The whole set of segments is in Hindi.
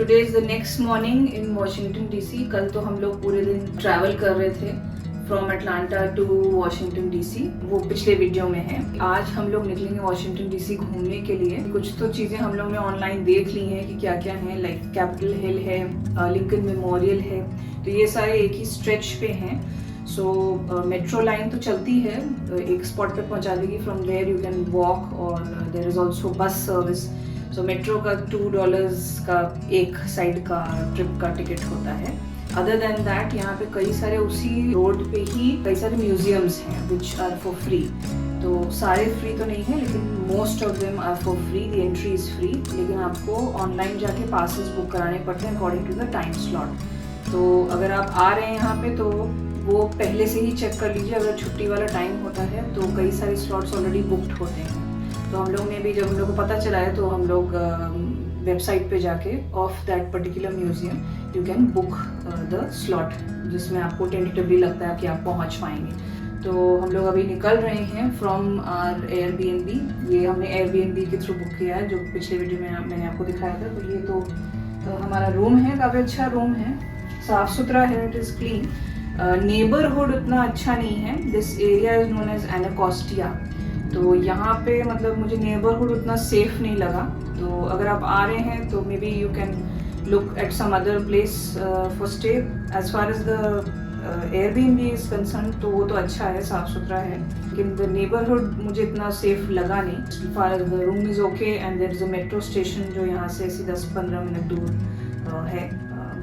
Today is the next morning in Washington DC. कल तो हम लोग पूरे दिन ट्रैवल कर रहे थे from Atlanta to Washington DC, वो पिछले वीडियो में है। आज हम लोग निकलेंगे वॉशिंगटन डीसी घूमने के लिए। कुछ तो चीज़ें हम लोग ने ऑनलाइन देख ली हैं कि क्या क्या है, लाइक कैपिटल हिल है, लिंकन मेमोरियल है, तो ये सारे एक ही स्ट्रेच पे हैं। सो मेट्रो लाइन तो चलती है, एक स्पॉट पे पहुंचा देगी, from there you can walk, और there is also bus service. So metro का $2 का एक साइड का ट्रिप का टिकट होता है। अदर देन दैट यहाँ पे कई सारे उसी रोड पे ही कई सारे म्यूजियम्स हैं विच आर फॉर फ्री। तो सारे फ्री तो नहीं है, लेकिन most of them are for free. The entry is free, लेकिन आपको ऑनलाइन जाके पासेस बुक कराने पड़ते हैं according to the time slot. तो अगर आप आ रहे हैं यहाँ पे तो वो पहले से ही चेक कर लीजिए। अगर छुट्टी वाला टाइम होता है तो कई सारे स्लॉट्स ऑलरेडी बुकड होते हैं। तो हम लोग ने भी, जब हम लोग को पता चला है, तो हम लोग वेबसाइट पे जाके of that particular museum you can book the slot, जिसमें आपको टेंटेटिवली लगता है कि आप पहुंच पाएंगे। तो हम लोग अभी निकल रहे हैं फ्रॉम आवर एयरबीएनबी। ये हमने एयरबीएनबी के थ्रू बुक किया है, जो पिछले वीडियो में मैंने आपको दिखाया था। तो ये तो हमारा रूम है, काफ़ी अच्छा रूम है, साफ़ सुथरा है, इट इज़ क्लीन। नेबरहुड उतना अच्छा नहीं है। This area is known as Anacostia. तो यहाँ पे मतलब मुझे नेबरहुड उतना सेफ नहीं लगा। तो अगर आप आ रहे हैं तो maybe you can look at some other place for stay. As far as the Airbnb is concern, तो वो तो अच्छा है, साफ सुथरा है, लेकिन द नेबरहुड मुझे इतना सेफ लगा नहीं। As far as the room is okay, and there is a metro station जो यहाँ से ऐसी 10-15 मिनट दूर है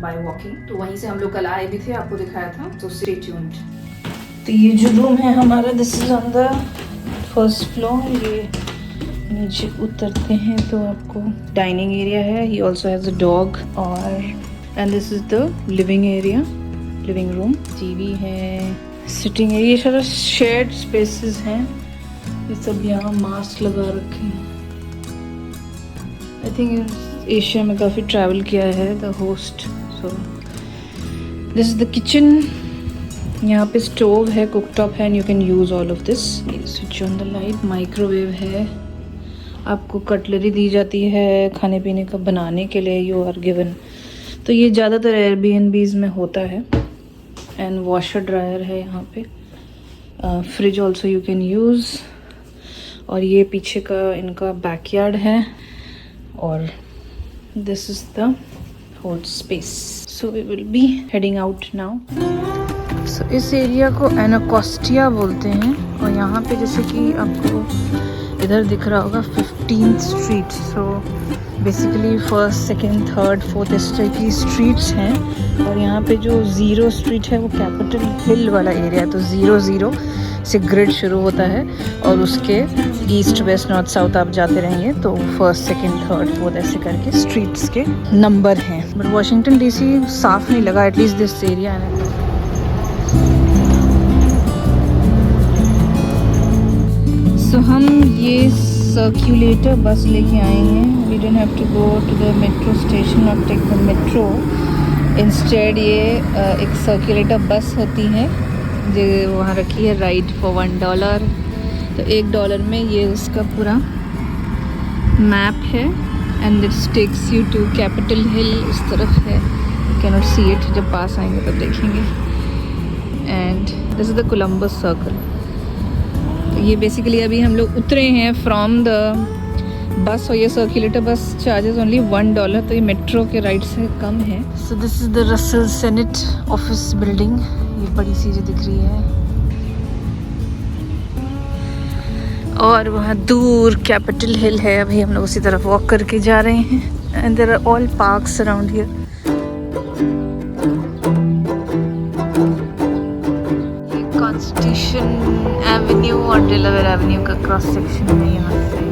बाय वॉकिंग। तो वहीं से हम लोग कल आए भी थे, आपको दिखाया था। तो स्टे ट्यून्ड। तो ये जो रूम है हमारा, this is on the first floor. ये नीचे उतरते हैं तो आपको डाइनिंग एरिया है। He also has a dog, और and this is the living area, living room. TV है, सिटिंग एरिया, ये सारा शेयर्ड स्पेसेस हैं। ये सब यहाँ मास्क लगा रखे हैं। आई थिंक एशिया में काफ़ी ट्रैवल किया है the host. So this is the kitchen. यहाँ पे स्टोव है, कुकटॉप है, and you can use all of this. Switch on the light. Microwave है, आपको कटलरी दी जाती है खाने पीने का बनाने के लिए, यू आर गिवन। तो ये ज़्यादातर एयरबीएनबीज में होता है। एंड वॉशर ड्रायर है यहाँ पे। Fridge also you can use. और ये पीछे का इनका बैकयार्ड है, और this is the whole space. So we will be heading out now. So, इस एरिया को एनाकोस्टिया बोलते हैं, और यहाँ पे जैसे कि आपको इधर दिख रहा होगा 15th street. So basically first, second, third, fourth इस तरह की स्ट्रीट्स हैं। और यहाँ पे जो 0 स्ट्रीट है वो कैपिटल हिल वाला एरिया है। तो 0 से ग्रिड शुरू होता है, और उसके ईस्ट, वेस्ट, नॉर्थ, साउथ आप जाते रहेंगे तो फर्स्ट, सेकंड, थर्ड, फोर्थ ऐसे करके स्ट्रीट्स के नंबर हैं। बट वॉशिंगटन डीसी साफ नहीं लगा, एटलीस्ट दिस एरिया है। सो हम ये सर्क्यूलेटर बस लेके आए हैं। We don't have to go to the metro station और टेक द मेट्रो। इंस्टेड ये एक सर्क्यूलेटर बस होती है जो वहाँ रखी है, राइड फॉर $1। तो $1 में ये उसका पूरा मैप है, and it takes you to Capitol Hill. इस तरफ है, you can not see it, जब पास आएंगे तब देखेंगे। And this is the Columbus Circle. ये बेसिकली अभी हम लोग उतरे हैं फ्रॉम द बस, और ये सर्कुलेटर बस चार्जेस ओनली $1। तो ये मेट्रो के राइड से कम है। सो this is the Russell senate office building. ये बड़ी सी जो दिख रही है, और वहाँ दूर कैपिटल हिल है। अभी हम लोग उसी तरफ वॉक करके जा रहे हैं। And there are all parks around here. Constitution Avenue और डेलावेयर एवेन्यू का क्रॉस सेक्शन है यहाँ से।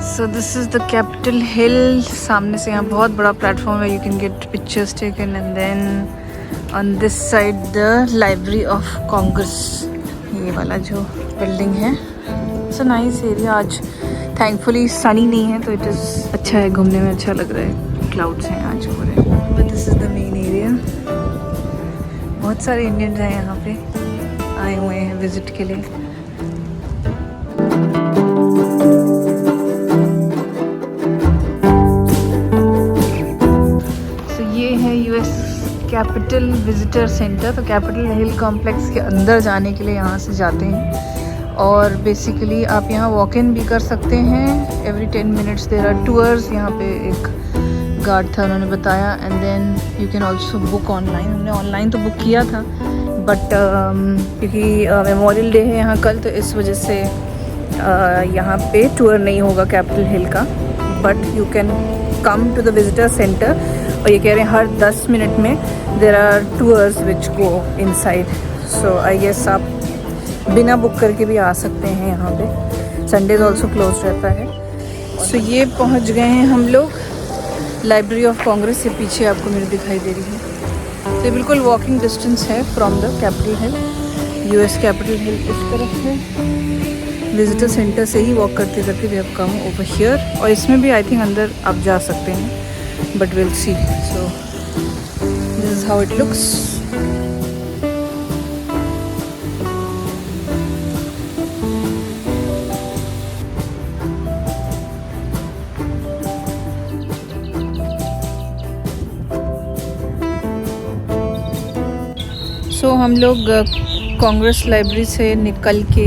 So this is the Capitol Hill. सामने से यहाँ बहुत बड़ा प्लेटफॉर्म है, you can get pictures taken. And then on this side the Library of Congress, ये वाला जो बिल्डिंग है। It's a nice area. आज थैंकफुली सनी नहीं है तो इट इज़ अच्छा है, घूमने में अच्छा लग रहा है। क्लाउड्स हैं आज पूरे, but this is the main area. बहुत सारे इंडियंस हैं यहाँ पे, आए हुए हैं विजिट के लिए। तो ये है यूएस कैपिटल विजिटर सेंटर। तो कैपिटल हिल कॉम्प्लेक्स के अंदर जाने के लिए यहाँ से जाते हैं और बेसिकली आप यहाँ वॉक इन भी कर सकते हैं। Every 10 minutes there are tours. यहाँ पे एक गार्ड था, उन्होंने बताया। And then you can also book online. हमने ऑनलाइन तो बुक किया था, बट क्योंकि मेमोरियल डे है यहाँ कल, तो इस वजह से यहाँ पे टूर नहीं होगा कैपिटल हिल का। But you can come to the visitor centre. और ये कह रहे हैं हर 10 मिनट में there are tours which go inside. So I guess आप बिना बुक करके भी आ सकते हैं यहाँ पे। संडेज ऑल्सो क्लोज रहता है। सो ये पहुँच गए हैं हम लोग लाइब्रेरी ऑफ कांग्रेस से। पीछे आपको मेरे दिखाई दे रही है। तो ये बिल्कुल वॉकिंग डिस्टेंस है from the Capitol hill. US Capitol Hill इस तरफ है। विजिटर सेंटर से ही वॉक करते करते we have come over here. और इसमें भी आई थिंक अंदर आप जा सकते हैं, but will see. So this is how it looks. So हम लोग कांग्रेस लाइब्रेरी से निकल के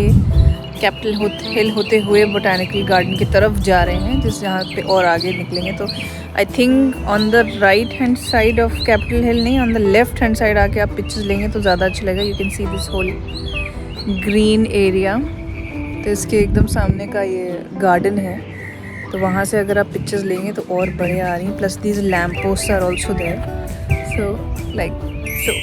कैपिटल हिल होते हुए बोटानिकल गार्डन की तरफ जा रहे हैं, जिस यहाँ पे और आगे निकलेंगे तो I think on the right hand side of Capitol Hill नहीं, on the left hand side आके आप पिक्चर्स लेंगे तो ज़्यादा अच्छा लगेगा। You can see this whole green area. तो इसके एकदम सामने का ये गार्डन है, तो वहाँ से अगर आप पिक्चर्स लेंगे तो और बढ़िया आ रही हैं। Plus these lamp post are also there. So like so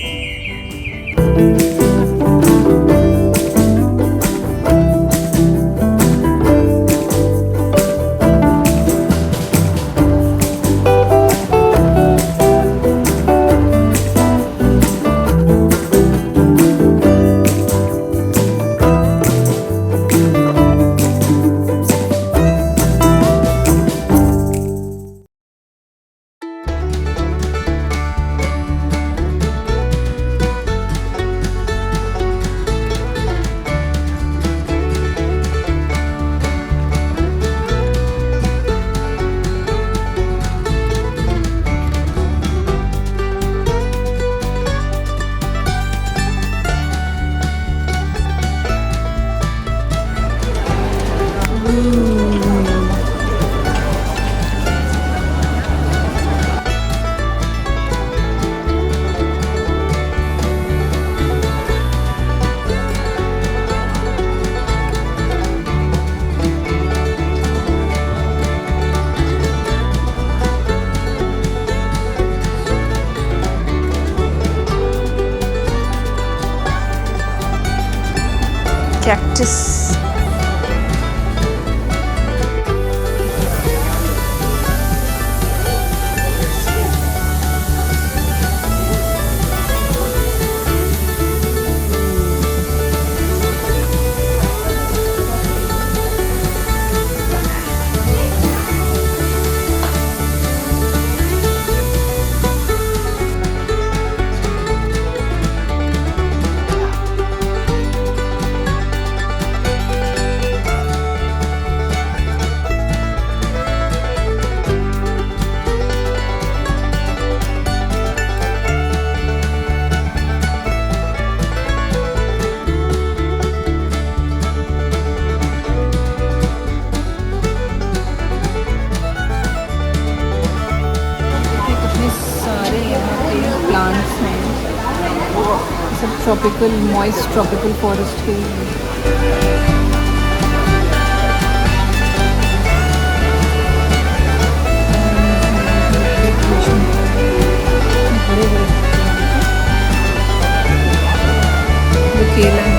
cactus. सब ट्रॉपिकल मॉइस्ट ट्रॉपिकल फॉरेस्ट के केला है।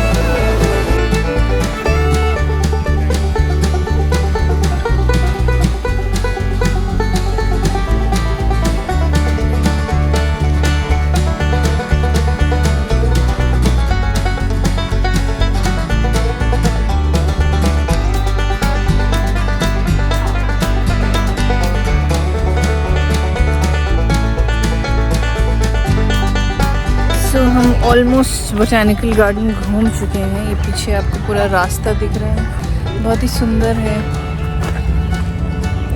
हम ऑलमोस्ट बोटैनिकल गार्डन घूम चुके हैं। ये पीछे आपको पूरा रास्ता दिख रहा है, बहुत ही सुंदर है।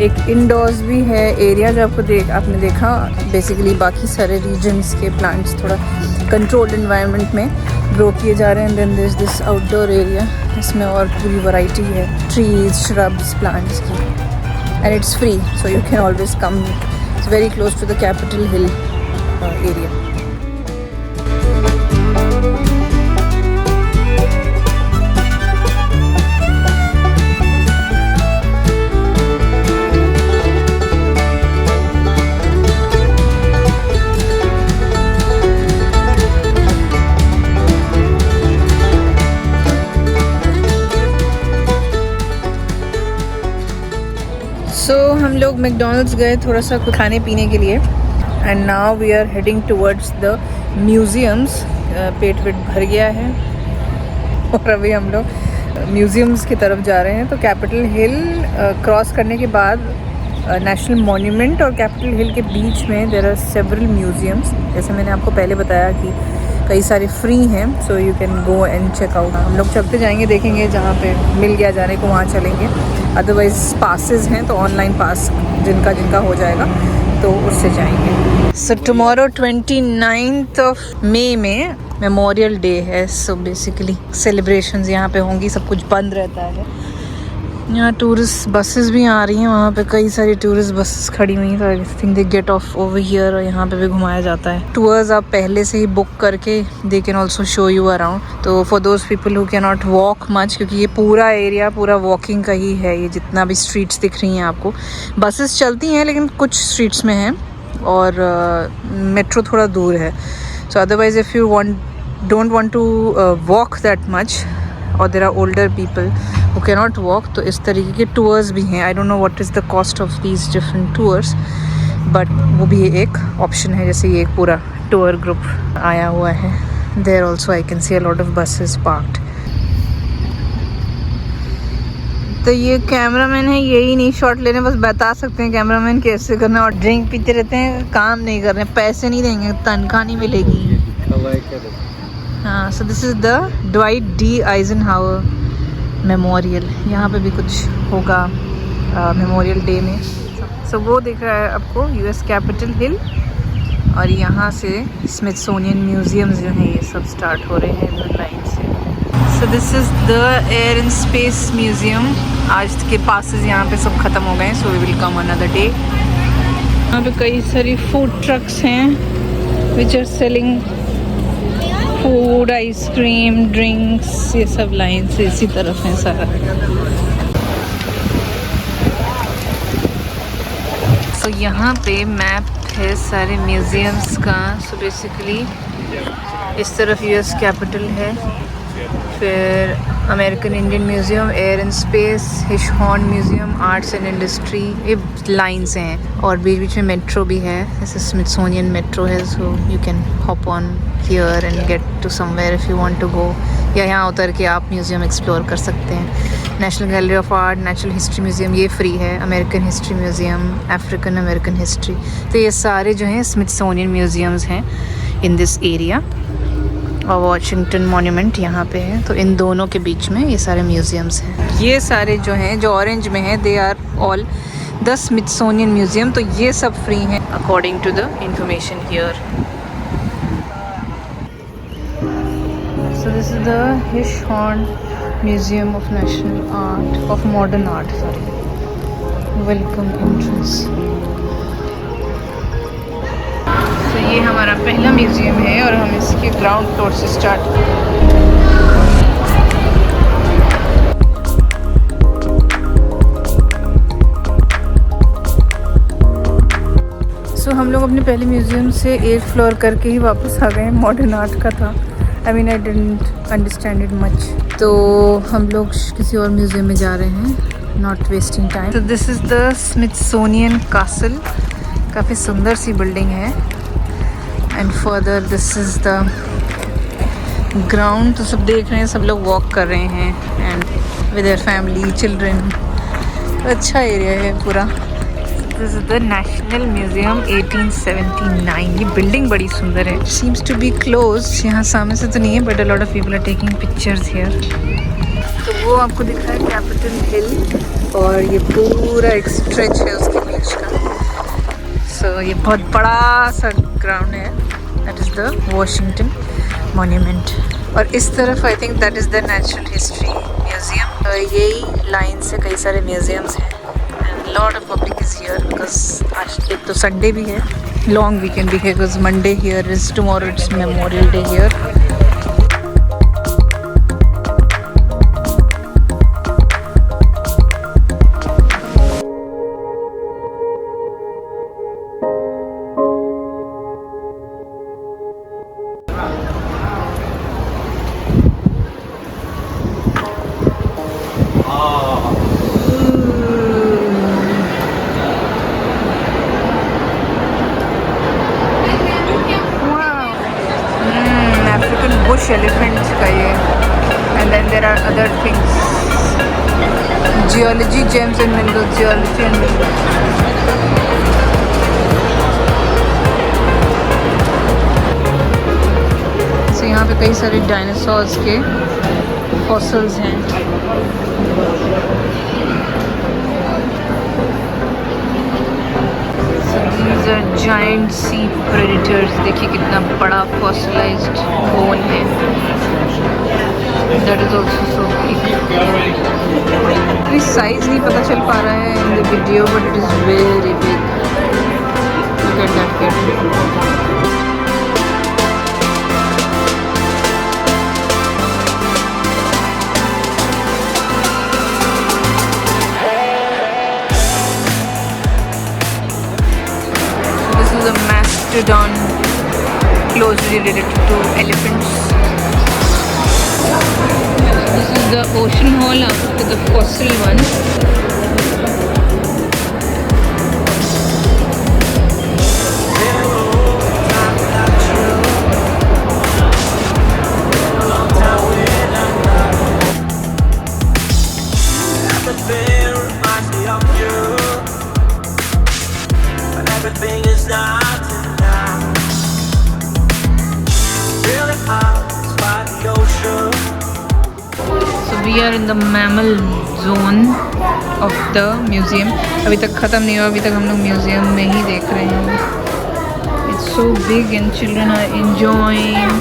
एक इंडोर्स भी है एरिया जो आपने देखा। बेसिकली बाकी सारे रीजन्स के प्लांट्स थोड़ा कंट्रोल्ड एनवायरनमेंट में ग्रो किए जा रहे हैं। Then there is this outdoor area, इसमें और पूरी वैरायटी है ट्रीज, श्रब्स, प्लांट्स की, and it's free, so you can always come. It's very close to the Capitol Hill area. हम लोग मैकडॉनल्ड्स गए थोड़ा सा खाने पीने के लिए, and now we are heading towards the museums. पेट भर गया है और अभी हम लोग म्यूज़ियम्स की तरफ जा रहे हैं। तो कैपिटल हिल क्रॉस करने के बाद नेशनल मॉन्यूमेंट और कैपिटल हिल के बीच में देयर आर सेवरल म्यूज़ियम्स। जैसे मैंने आपको पहले बताया कि कई सारे फ्री हैं, so you can go and check out. हम लोग चलते जाएंगे, देखेंगे जहाँ पे मिल गया जाने को वहाँ चलेंगे। अदरवाइज पासेस हैं तो ऑनलाइन पास जिनका हो जाएगा तो उससे जाएंगे। So tomorrow 29th of May में मेमोरियल डे है, सो बेसिकली सेलिब्रेशंस यहाँ पे होंगी। सब कुछ बंद रहता है। यहाँ टूरिस्ट बसेस भी आ रही हैं, वहाँ पे कई सारी टूरिस्ट बसेस खड़ी हुई हैं। I think they get of over here और यहाँ पे भी घुमाया जाता है। टूर्स आप पहले से ही बुक करके they can also show you around. तो for those people who can not walk much, क्योंकि ये पूरा एरिया पूरा वॉकिंग का ही है। ये जितना भी स्ट्रीट्स दिख रही हैं आपको, बसेस चलती हैं लेकिन कुछ स्ट्रीट्स में हैं और मेट्रो थोड़ा दूर है। So otherwise if you don't want to walk that much और there are older people who cannot walk, तो इस तरीके के टूर्स भी हैं। I don't know what is the cost of these different tours, but वो भी एक ऑप्शन है। जैसे ये एक पूरा टूर ग्रुप आया हुआ है। There also I can see a lot of buses parked. तो ये कैमरामैन है, यही नहीं शॉट लेने बस बता सकते हैं कैमरामैन कैसे करना। और ड्रिंक पीते रहते हैं, काम नहीं कर रहे हैं, पैसे नहीं देंगे, तनख्वाह नहीं मिलेगी। हाँ, सो this is the Dwight D Eisenhower memorial. यहाँ पे भी कुछ होगा मेमोरियल डे में। सो वो दिख रहा है आपको यूएस कैपिटल हिल, और यहाँ से स्मिथसोनियन म्यूज़ियम्स जो हैं ये सब स्टार्ट हो रहे हैं लाइन से। So this is the air and space museum. आज के पासेस यहाँ पे सब ख़त्म हो गए हैं, so we will come another day. यहाँ पे कई सारी फूड ट्रक्स हैं which are selling food, ice cream, drinks, ये सब लाइन से इसी तरफ है सारा। सो यहाँ पे मैप है सारे म्यूज़ियम्स का। सो बेसिकली इस तरफ यूएस कैपिटल है, फिर American Indian museum, air and space, Hirshhorn museum, arts and industry, ये लाइन से हैं। और बीच बीच में मेट्रो भी है, जैसे स्मिथसोनियन मेट्रो है। So you can hop on here and get to somewhere if you want to go, या यहाँ उतर के आप म्यूज़ियम एक्सप्लोर कर सकते हैं। National gallery of art, natural history museum ये फ्री है, American history museum, African American history, तो ये सारे जो हैं स्मिथसोनियन म्यूज़ियम्स हैं इन दिस एरिया। और वॉशिंगटन मॉन्यूमेंट यहाँ पे है, तो इन दोनों के बीच में ये सारे म्यूज़ियम्स हैं। ये सारे जो हैं जो ऑरेंज में हैं, they are all the Smithsonian museum. तो ये सब फ्री हैं according to the information here. So this is the Hirshhorn museum of national art, of modern art, sorry, welcome entrance. तो ये हमारा पहला म्यूज़ियम है और हम इसके ग्राउंड फ्लोर से स्टार्ट हम लोग अपने पहले म्यूज़ियम से 8th फ्लोर करके ही वापस आ गए। मॉडर्न आर्ट का था। I mean I didn't understand it much, तो हम लोग किसी और म्यूज़ियम में जा रहे हैं, नॉट वेस्टिंग टाइम। तो this is the Smithsonian castle, काफ़ी सुंदर सी बिल्डिंग है। And further this is the ground. तो सब देख रहे हैं, सब लोग वॉक कर रहे हैं and with their family, children. अच्छा एरिया है पूरा, इज द नेशनल म्यूजियम 1879। ये बिल्डिंग बड़ी सुंदर है। Seems to be close. यहाँ सामने से तो नहीं है but a lot of people are taking pictures here. तो वो आपको दिख रहा है कैपिटल हिल और ये पूरा एक स्ट्रेच है उसके बीच का। सो ये बहुत बड़ा सा ग्राउंड है। That is the Washington monument. और इस तरफ I think that is the natural history museum. यही लाइन से कई सारे म्यूजियम्स हैं and lot of public is here because आज एक तो संडे भी है, लॉन्ग वीकेंड भी है because Monday here is, tomorrow it's Memorial Day here. Bush elephant का ये and then there are other things, geology, gems and minerals, geology and minerals. तो यहाँ पे कई सारे डायनासोर्स के फॉसिल्स हैं। These are giant sea predators. देखिए कितना बड़ा fossilized bone है। That is also so big. अभी size नहीं पता चल पा रहा है in the video, but it is very big. Look at that cat. The mastodon closely related to elephants. This is the ocean hall after the fossil one. Everything is not enough. Really hot by the ocean. So we are in the mammal zone of the museum. अभी तक ख़त्म नहीं हुआ, अभी तक हम लोग म्यूज़ियम में ही देख रहे हैं। It's so big and children are enjoying.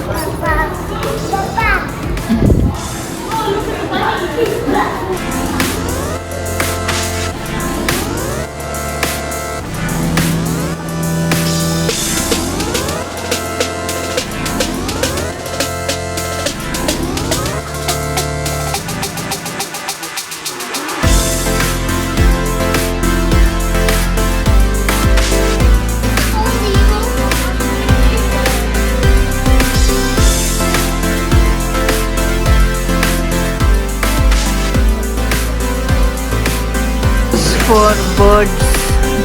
For birds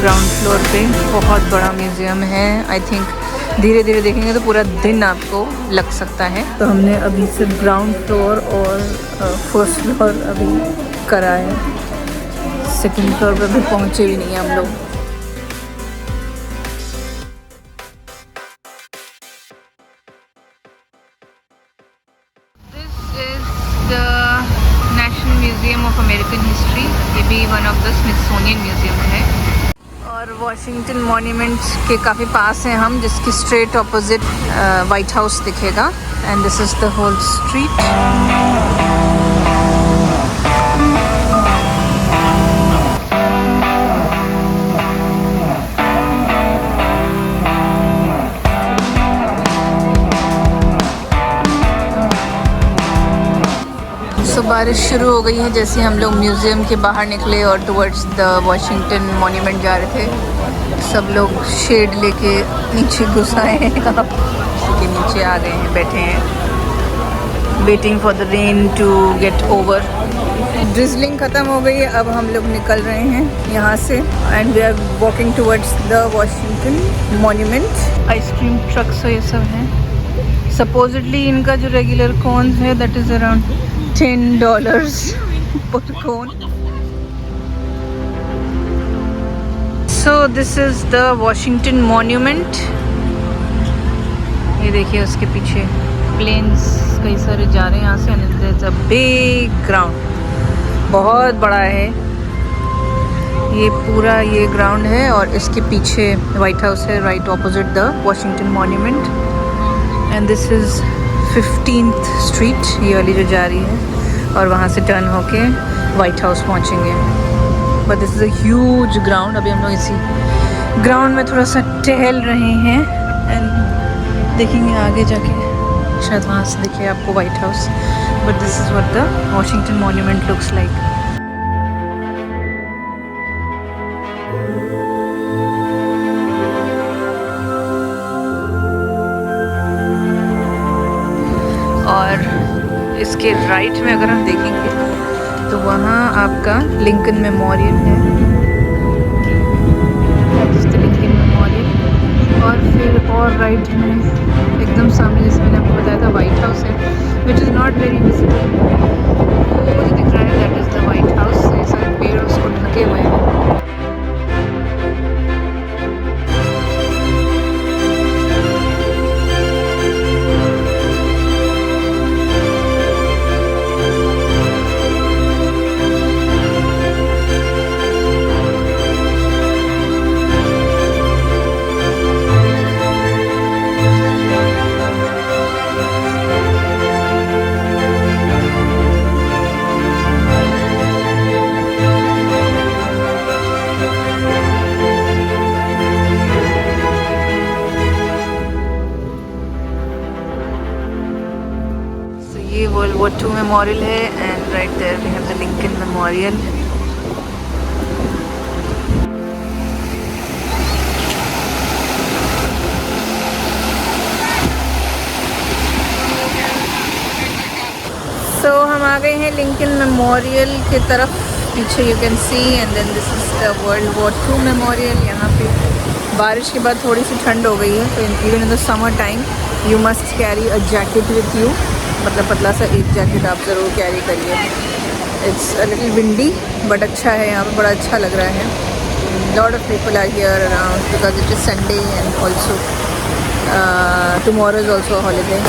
ground floor पे बहुत बड़ा म्यूज़ियम है। आई थिंक धीरे धीरे देखेंगे तो पूरा दिन आपको लग सकता है। तो हमने अभी सिर्फ ग्राउंड फ्लोर और फर्स्ट फ्लोर अभी करा है, सेकंड फ्लोर पे भी पहुँचे भी नहीं हैं हम लोग। म्यूजियम ऑफ अमेरिकन हिस्ट्री, ये भी one of the Smithsonian museum है। और वॉशिंगटन मॉन्यूमेंट के काफ़ी पास हैं हम, जिसकी स्ट्रेट ऑपोजिट वाइट हाउस दिखेगा and this is the whole street. तो बारिश शुरू हो गई है जैसे हम लोग म्यूज़ियम के बाहर निकले और टुवर्ड्स द वॉशिंगटन मॉन्यूमेंट जा रहे थे। सब लोग शेड लेके नीचे घुस आए हैं, के नीचे आ गए हैं, बैठे हैं, waiting for the rain to get over. Drizzling ख़त्म हो गई है, अब हम लोग निकल रहे हैं यहाँ से and we are walking towards the Washington Monument. Ice cream trucks ये सब हैं। सपोजिटली इनका जो रेगुलर कोन है that is around $10 per cone. So this is the Washington Monument. ये देखिए उसके पीछे प्लेन्स कई सारे जा रहे हैं यहाँ से। And there is a big ground, बहुत बड़ा है ये पूरा, ये ग्राउंड है। और इसके पीछे वाइट हाउस है, right opposite the Washington monument. And this is 15th street, ये वाली जो जा रही है, और वहाँ से टर्न होके वाइट हाउस पहुँचेंगे। But this is a huge ground. अभी हम लोग इसी ग्राउंड में थोड़ा सा टहल रहे हैं। एंड देखेंगे आगे जाके, शायद वहाँ से दिखे आपको white house. But this is what the Washington monument looks like. और इसके राइट में अगर हम देखेंगे तो वहाँ आपका लिंकन मेमोरियल है, लिंकन मेमोरियल। और फिर और राइट में एकदम सामने, जैसे मैंने आपको बताया था, वाइट हाउस है, which is not very visible. वो जो दिख रहा है that is the white house. ये सारे पेड़ उसको ढके हुए हैं। ये वर्ल्ड वॉर 2 मेमोरियल है। And right there we have the Lincoln memorial. So हम आ गए हैं लिंकन मेमोरियल की तरफ। पीछे you can see, and then this is the world war 2 memorial. यहाँ पे बारिश के बाद थोड़ी सी ठंड हो गई है, तो even in the summer time you must carry a jacket with you. मतलब पतला सा एक जैकेट आप ज़रूर कैरी करिए। It's a little windy but अच्छा है यहाँ पे, बड़ा अच्छा लग रहा है। Lot of people are here around because it is Sunday and also tomorrow is also holiday.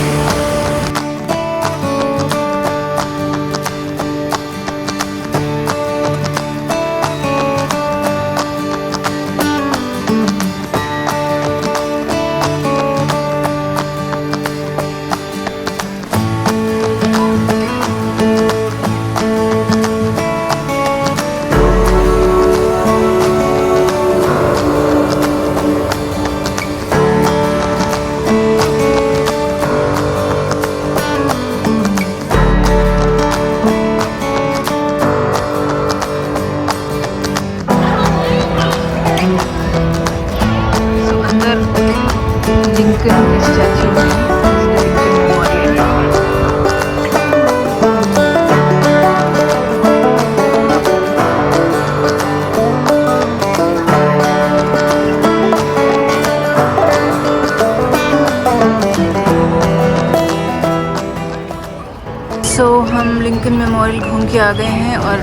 हम लिंकन मेमोरियल घूम के आ गए हैं। और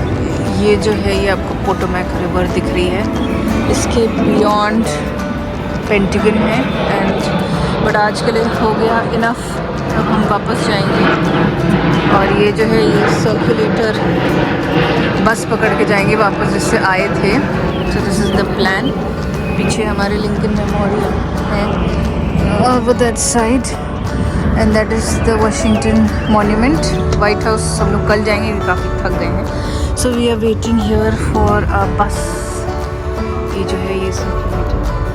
ये जो है ये आपको पोटोमैक रिवर दिख रही है, इसके बियॉन्ड पेंटागन है। एंड बट आज के लिए हो गया इनफ, अब हम वापस जाएंगे। और ये जो है ये सर्कुलेटर बस पकड़ के जाएंगे वापस जिससे आए थे। So this is the plan. पीछे हमारे लिंकन मेमोरियल है over that side, and that is the Washington Monument. White House हम लोग कल जाएंगे, काफ़ी थक गए हैं। So we are waiting here for a bus. ये जो है ये सर्कुलेटर